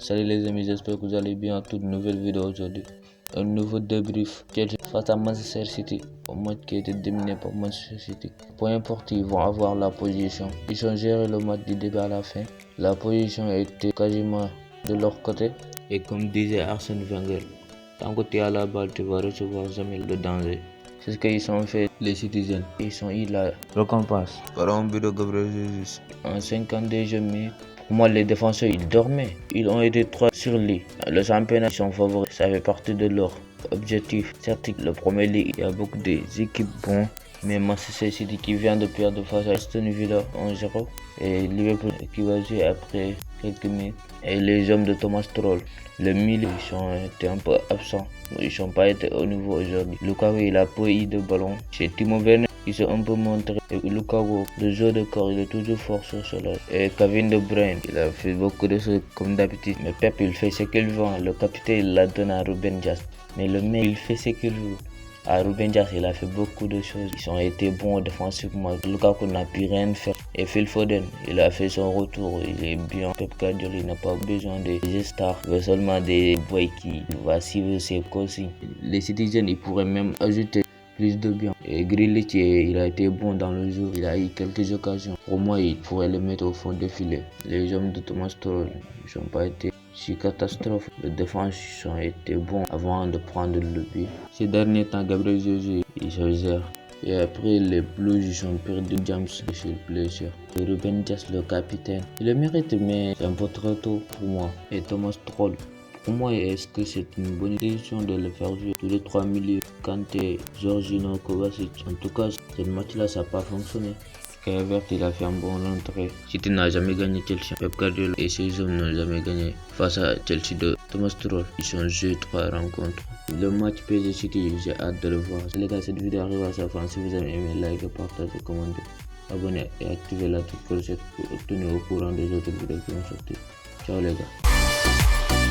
Salut les amis, j'espère que vous allez bien. Toute nouvelle vidéo aujourd'hui. Un nouveau débrief. Chelsea face à Manchester City. Un match qui a été dominé par Manchester City. Peu importe, ils vont avoir la position. Ils ont géré le match du début à la fin. La position a été quasiment de leur côté. Et comme disait Arsène Wenger, tant que tu es à la balle, tu vas recevoir jamais le danger. C'est ce qu'ils ont fait, les Citizens. Ils sont eu la récompense par un but de Gabriel Jesus. En 52 minutes, pour moi, les défenseurs, ils dormaient. Ils ont été 3 sur lui. Le championnat, ils sont favoris. Ça fait partie de leur objectif. Certes, le premier ligue, il y a beaucoup d'équipes bonnes. Mais Manchester City qui vient de perdre face à Aston Villa 1-0. Et Liverpool qui va jouer après quelques minutes. Et les hommes de Thomas Tuchel, le milieu, ils ont été un peu absents. Ils n'ont pas été au niveau aujourd'hui. Lukaku, il a peu eu de ballon. Chez Timo Werner, ils s'est un peu montré. Et Lukaku, le jeu de corps, il est toujours fort sur cela. Et Kevin De Bruyne, il a fait beaucoup de choses comme d'habitude. Mais Pep, il fait ce qu'il veut. Le capitaine, il l'a donné à Ruben Dias. Mais le mec, il fait ce qu'il veut. À Ruben Dias, il a fait beaucoup de choses. Ils ont été bons défensivement. Lukaku n'a pu rien faire. Et Phil Foden, il a fait son retour. Il est bien. Pep Guardiola, il n'a pas besoin des stars. Il veut seulement des boys qui vont suivre ses consignes. Les Citizens, ils pourraient même ajouter plus de bien. Et Grealish, il a été bon dans le jeu. Il a eu quelques occasions. Pour moi, il pourrait le mettre au fond de filet. Les hommes de Thomas Tuchel, ils n'ont pas été si catastrophe. Les défenses ont été bons avant de prendre le but. Ces derniers temps, Gabriel Jesus, il se gère. Et après, les Blues, ils ont perdu James sur le blessure. Et Ruben Dias, le capitaine, il le mérite, mais c'est un peu trop tôt pour moi. Et Thomas Tuchel, pour moi, est-ce que c'est une bonne décision de le faire jouer tous les 3 milieux? Kanté, Jorginho, Kovacic. En tout cas, ce match-là, ça n'a pas fonctionné. Kluivert, il a fait un bon entrée. City n'a jamais gagné Chelsea. Pep Guardiola et ses hommes n'ont jamais gagné face à Chelsea de Thomas Tuchel. Ils ont joué 3 rencontres. Le match PSG City, j'ai hâte de le voir. Les gars, cette vidéo arrive à sa fin. Si vous avez aimé, likez, partagez, commentez, abonnez et activez la petite clochette pour obtenir au courant des autres vidéos qui vont sortir. Ciao les gars.